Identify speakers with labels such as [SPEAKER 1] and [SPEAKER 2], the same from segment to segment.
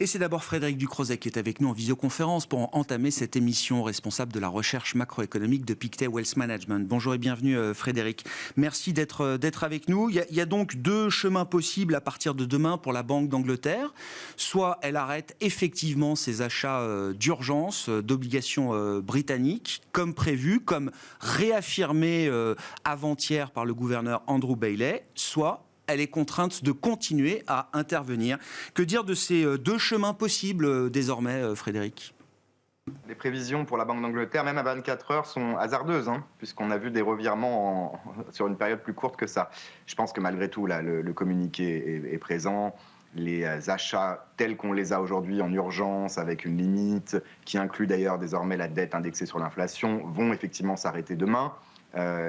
[SPEAKER 1] c'est d'abord Frédéric Ducrozet qui est avec nous en visioconférence pour entamer cette émission, responsable de la recherche macroéconomique de Pictet Wealth Management. Bonjour et bienvenue Frédéric. Merci d'être avec nous. Il y a donc deux chemins possibles à partir de demain pour la Banque d'Angleterre. Soit elle arrête effectivement ses achats d'urgence d'obligations britanniques, comme prévu, comme réaffirmé avant-hier par le gouverneur Andrew Bailey, soit elle est contrainte de continuer à intervenir. Que dire de ces deux chemins possibles désormais, Frédéric ?
[SPEAKER 2] Les prévisions pour la Banque d'Angleterre, même à 24 heures, sont hasardeuses, puisqu'on a vu des revirements sur une période plus courte que ça. Je pense que malgré tout, là, le communiqué est présent. Les achats tels qu'on les a aujourd'hui en urgence, avec une limite, qui inclut d'ailleurs désormais la dette indexée sur l'inflation, vont effectivement s'arrêter demain.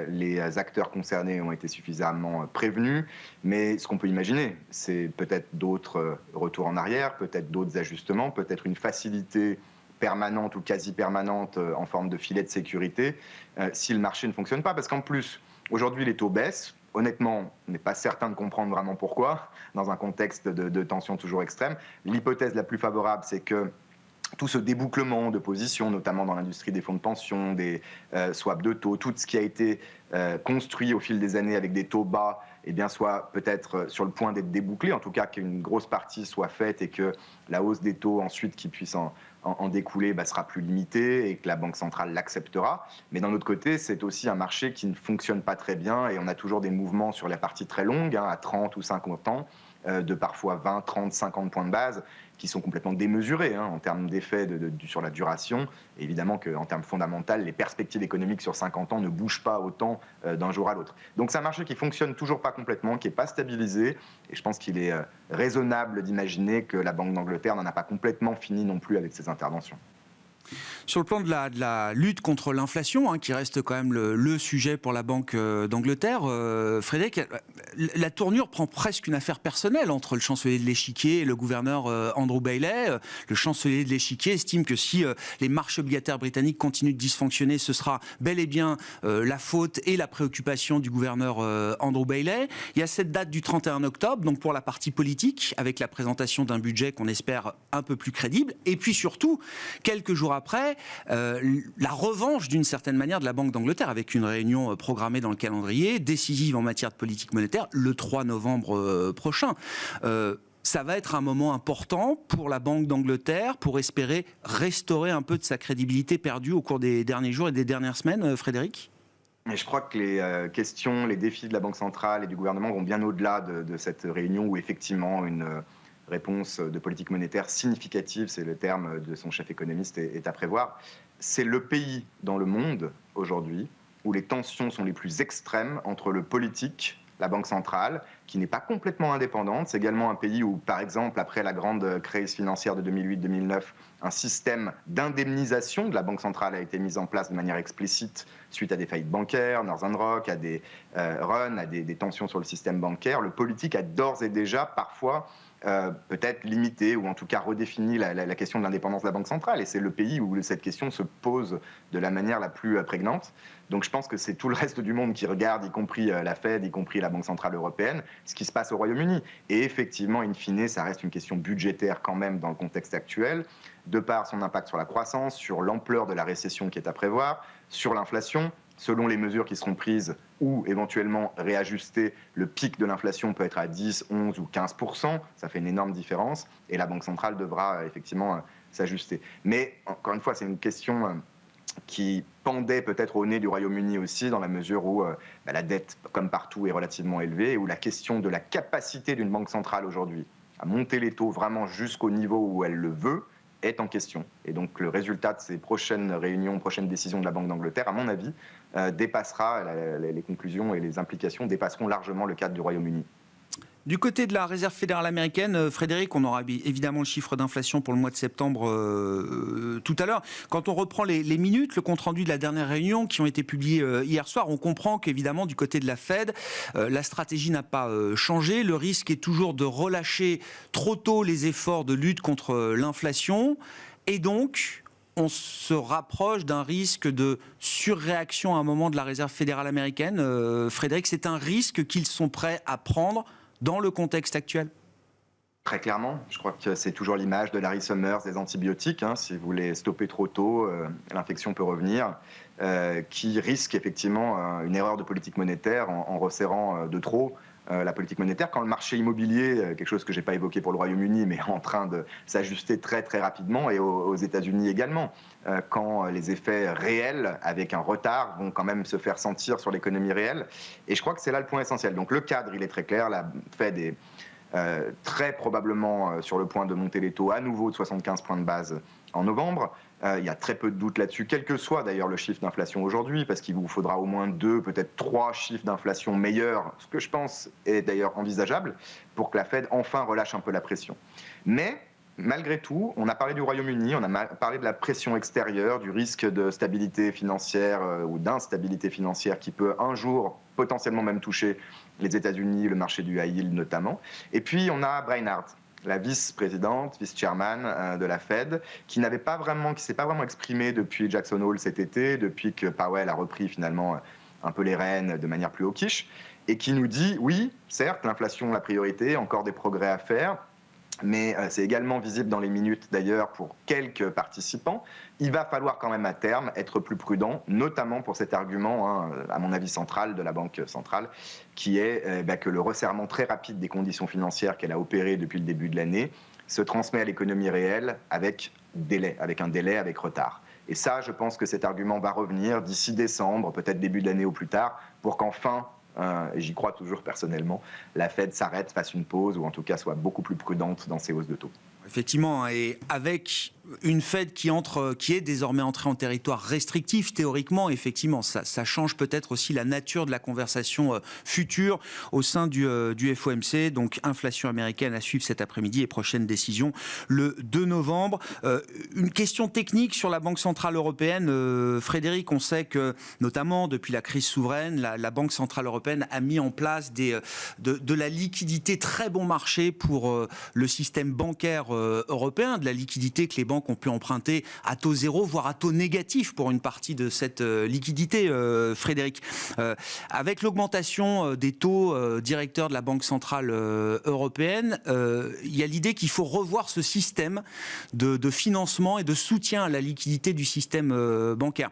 [SPEAKER 2] Les acteurs concernés ont été suffisamment prévenus, mais ce qu'on peut imaginer, c'est peut-être d'autres retours en arrière, peut-être d'autres ajustements, peut-être une facilité permanente ou quasi permanente en forme de filet de sécurité si le marché ne fonctionne pas. Parce qu'en plus, aujourd'hui, les taux baissent. Honnêtement, on n'est pas certain de comprendre vraiment pourquoi, dans un contexte de tension toujours extrême. L'hypothèse la plus favorable, c'est que tout ce débouclement de positions, notamment dans l'industrie des fonds de pension, des swaps de taux, tout ce qui a été construit au fil des années avec des taux bas, eh bien, soit peut-être sur le point d'être débouclé, en tout cas qu'une grosse partie soit faite et que la hausse des taux ensuite qui puisse en découler sera plus limitée et que la Banque centrale l'acceptera. Mais d'un autre côté, c'est aussi un marché qui ne fonctionne pas très bien et on a toujours des mouvements sur la partie très longue, à 30 ou 50 ans, de parfois 20, 30, 50 points de base, qui sont complètement démesurés en termes d'effet sur la duration. Et évidemment qu'en termes fondamentaux, les perspectives économiques sur 50 ans ne bougent pas autant d'un jour à l'autre. Donc c'est un marché qui fonctionne toujours pas complètement, qui n'est pas stabilisé. Et je pense qu'il est raisonnable d'imaginer que la Banque d'Angleterre n'en a pas complètement fini non plus avec ses interventions.
[SPEAKER 1] Sur le plan de la lutte contre l'inflation, qui reste quand même le sujet pour la Banque d'Angleterre, Frédéric, la tournure prend presque une affaire personnelle entre le chancelier de l'échiquier et le gouverneur Andrew Bailey. Le chancelier de l'échiquier estime que si les marchés obligataires britanniques continuent de dysfonctionner, ce sera bel et bien la faute et la préoccupation du gouverneur Andrew Bailey. Il y a cette date du 31 octobre, donc pour la partie politique, avec la présentation d'un budget qu'on espère un peu plus crédible. Et puis surtout, quelques jours après, la revanche d'une certaine manière de la Banque d'Angleterre, avec une réunion programmée dans le calendrier, décisive en matière de politique monétaire, le 3 novembre prochain. Ça va être un moment important pour la Banque d'Angleterre pour espérer restaurer un peu de sa crédibilité perdue au cours des derniers jours et des dernières semaines, Frédéric ?
[SPEAKER 2] Et je crois que les questions, les défis de la Banque centrale et du gouvernement vont bien au-delà de cette réunion où effectivement une réponse de politique monétaire significative, c'est le terme de son chef économiste, est à prévoir. C'est le pays dans le monde aujourd'hui où les tensions sont les plus extrêmes entre le politique, la Banque centrale, qui n'est pas complètement indépendante. C'est également un pays où, par exemple, après la grande crise financière de 2008-2009, un système d'indemnisation de la Banque centrale a été mis en place de manière explicite suite à des faillites bancaires, Northern Rock, à des runs, à des tensions sur le système bancaire. Le politique a d'ores et déjà parfois peut-être limité ou en tout cas redéfini la question de l'indépendance de la Banque centrale. Et c'est le pays où cette question se pose de la manière la plus prégnante. Donc je pense que c'est tout le reste du monde qui regarde, y compris la Fed, y compris la Banque centrale européenne, ce qui se passe au Royaume-Uni. Et effectivement, in fine, ça reste une question budgétaire quand même dans le contexte actuel, de par son impact sur la croissance, sur l'ampleur de la récession qui est à prévoir, sur l'inflation. Selon les mesures qui seront prises ou éventuellement réajustées, le pic de l'inflation peut être à 10, 11 ou 15%. Ça fait une énorme différence et la Banque centrale devra effectivement s'ajuster. Mais encore une fois, c'est une question qui pendait peut-être au nez du Royaume-Uni aussi, dans la mesure où la dette, comme partout, est relativement élevée et où la question de la capacité d'une banque centrale aujourd'hui à monter les taux vraiment jusqu'au niveau où elle le veut est en question. Et donc le résultat de ces prochaines réunions, prochaines décisions de la Banque d'Angleterre, à mon avis, dépassera, les conclusions et les implications dépasseront largement le cadre du Royaume-Uni.
[SPEAKER 1] Du côté de la Réserve fédérale américaine, Frédéric, on aura évidemment le chiffre d'inflation pour le mois de septembre tout à l'heure. Quand on reprend les minutes, le compte-rendu de la dernière réunion qui ont été publiés hier soir, on comprend qu'évidemment du côté de la Fed, la stratégie n'a pas changé. Le risque est toujours de relâcher trop tôt les efforts de lutte contre l'inflation et donc on se rapproche d'un risque de surréaction à un moment de la Réserve fédérale américaine. Frédéric, c'est un risque qu'ils sont prêts à prendre dans le contexte actuel?
[SPEAKER 2] Très clairement, je crois que c'est toujours l'image de Larry Summers des antibiotiques. Hein. Si vous les stoppez trop tôt, l'infection peut revenir, qui risque effectivement une erreur de politique monétaire en resserrant de trop la politique monétaire. Quand le marché immobilier, quelque chose que je n'ai pas évoqué pour le Royaume-Uni, mais en train de s'ajuster très très rapidement, et aux États-Unis également, quand les effets réels, avec un retard, vont quand même se faire sentir sur l'économie réelle. Et je crois que c'est là le point essentiel. Donc le cadre, il est très clair. La Fed est très probablement sur le point de monter les taux à nouveau de 75 points de base en novembre. Il y a très peu de doute là-dessus, quel que soit d'ailleurs le chiffre d'inflation aujourd'hui, parce qu'il vous faudra au moins 2, peut-être 3 chiffres d'inflation meilleurs, ce que je pense est d'ailleurs envisageable, pour que la Fed enfin relâche un peu la pression. Mais malgré tout, on a parlé du Royaume-Uni, on a parlé de la pression extérieure, du risque de stabilité financière ou d'instabilité financière qui peut un jour potentiellement même toucher les États-Unis, le marché du high yield notamment. Et puis on a Brainard, la vice-présidente, vice-chairman de la Fed, qui s'est pas vraiment exprimée depuis Jackson Hole cet été, depuis que Powell a repris finalement un peu les rênes de manière plus hawkish, et qui nous dit, oui, certes, l'inflation la priorité, encore des progrès à faire, mais c'est également visible dans les minutes d'ailleurs pour quelques participants. Il va falloir quand même à terme être plus prudent, notamment pour cet argument, à mon avis central, de la Banque centrale, qui est que le resserrement très rapide des conditions financières qu'elle a opéré depuis le début de l'année se transmet à l'économie réelle avec un délai, avec retard. Et ça, je pense que cet argument va revenir d'ici décembre, peut-être début de l'année au plus tard, pour qu'enfin, et j'y crois toujours personnellement, la Fed s'arrête, fasse une pause ou en tout cas soit beaucoup plus prudente dans ses hausses de taux.
[SPEAKER 1] Effectivement, et avec une Fed qui est désormais entrée en territoire restrictif, théoriquement, effectivement, ça change peut-être aussi la nature de la conversation future au sein du FOMC. Donc, inflation américaine à suivre cet après-midi et prochaine décision le 2 novembre. Une question technique sur la Banque centrale européenne. Frédéric, on sait que, notamment depuis la crise souveraine, la Banque centrale européenne a mis en place de la liquidité très bon marché pour le système bancaire européen, de la liquidité que les banques ont pu emprunter à taux zéro, voire à taux négatif pour une partie de cette liquidité, Frédéric. Avec l'augmentation des taux directeurs de la Banque centrale européenne, il y a l'idée qu'il faut revoir ce système de financement et de soutien à la liquidité du système bancaire.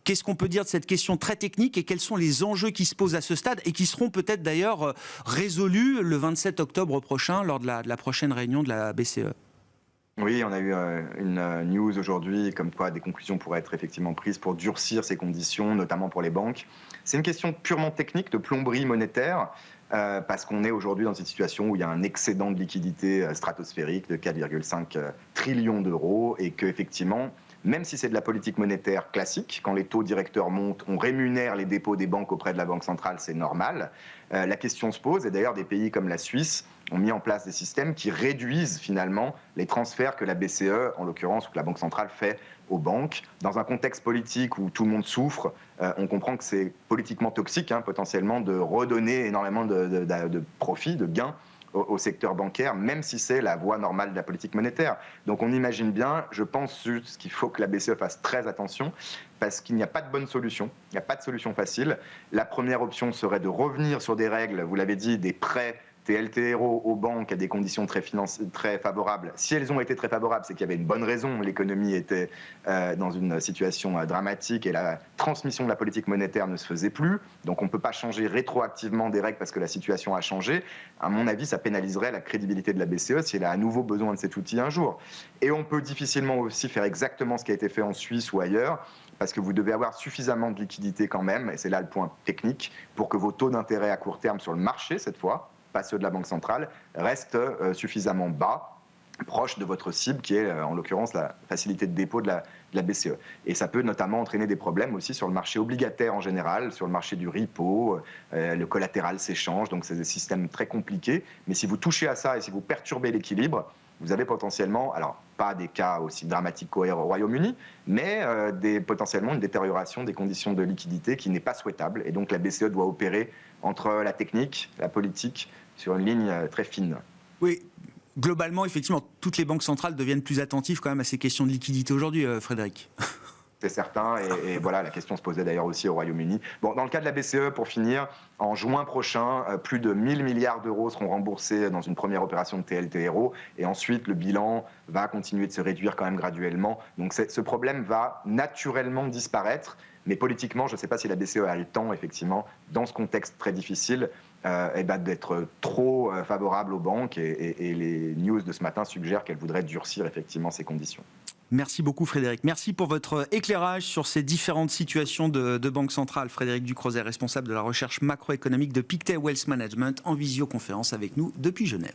[SPEAKER 1] Qu'est-ce qu'on peut dire de cette question très technique et quels sont les enjeux qui se posent à ce stade et qui seront peut-être d'ailleurs résolus le 27 octobre prochain lors de la prochaine réunion de la BCE?
[SPEAKER 2] Oui, on a eu une news aujourd'hui comme quoi des conclusions pourraient être effectivement prises pour durcir ces conditions, notamment pour les banques. C'est une question purement technique de plomberie monétaire. Parce qu'on est aujourd'hui dans une situation où il y a un excédent de liquidité stratosphérique de 4,5 trillions d'euros et qu'effectivement, même si c'est de la politique monétaire classique, quand les taux directeurs montent, on rémunère les dépôts des banques auprès de la Banque centrale, c'est normal. La question se pose, et d'ailleurs des pays comme la Suisse ont mis en place des systèmes qui réduisent finalement les transferts que la BCE, en l'occurrence, ou que la Banque centrale fait aux banques. Dans un contexte politique où tout le monde souffre, on comprend que c'est politiquement toxique, potentiellement, de redonner énormément de profits, de gains au secteur bancaire, même si c'est la voie normale de la politique monétaire. Donc on imagine bien, je pense juste qu'il faut que la BCE fasse très attention, parce qu'il n'y a pas de bonne solution, il n'y a pas de solution facile. La première option serait de revenir sur des règles, vous l'avez dit, des prêts TLTRO aux banques à des conditions très favorables. Si elles ont été très favorables, c'est qu'il y avait une bonne raison. L'économie était dans une situation dramatique et la transmission de la politique monétaire ne se faisait plus. Donc on ne peut pas changer rétroactivement des règles parce que la situation a changé. À mon avis, ça pénaliserait la crédibilité de la BCE si elle a à nouveau besoin de cet outil un jour. Et on peut difficilement aussi faire exactement ce qui a été fait en Suisse ou ailleurs, parce que vous devez avoir suffisamment de liquidité quand même, et c'est là le point technique, pour que vos taux d'intérêt à court terme sur le marché, cette fois, pas ceux de la Banque centrale, restent suffisamment bas, proche de votre cible, qui est en l'occurrence la facilité de dépôt de la BCE. Et ça peut notamment entraîner des problèmes aussi sur le marché obligataire en général, sur le marché du repo, le collatéral s'échange, donc c'est des systèmes très compliqués. Mais si vous touchez à ça et si vous perturbez l'équilibre, vous avez potentiellement, alors pas des cas aussi dramatiques qu'au Royaume-Uni, mais potentiellement une détérioration des conditions de liquidité qui n'est pas souhaitable. Et donc la BCE doit opérer entre la technique, la politique, sur une ligne très fine.
[SPEAKER 1] Oui, globalement, effectivement, toutes les banques centrales deviennent plus attentives quand même à ces questions de liquidité aujourd'hui, Frédéric.
[SPEAKER 2] C'est certain, et voilà, la question se posait d'ailleurs aussi au Royaume-Uni. Bon, dans le cas de la BCE, pour finir, en juin prochain, plus de 1 000 milliards d'euros seront remboursés dans une première opération de TLTRO, et ensuite le bilan va continuer de se réduire quand même graduellement. Donc ce problème va naturellement disparaître, mais politiquement, je ne sais pas si la BCE a le temps, effectivement, dans ce contexte très difficile, d'être trop favorable aux banques, et les news de ce matin suggèrent qu'elle voudrait durcir effectivement ces conditions.
[SPEAKER 1] Merci beaucoup Frédéric. Merci pour votre éclairage sur ces différentes situations de banque centrale. Frédéric Ducrozet, responsable de la recherche macroéconomique de Pictet Wealth Management, en visioconférence avec nous depuis Genève.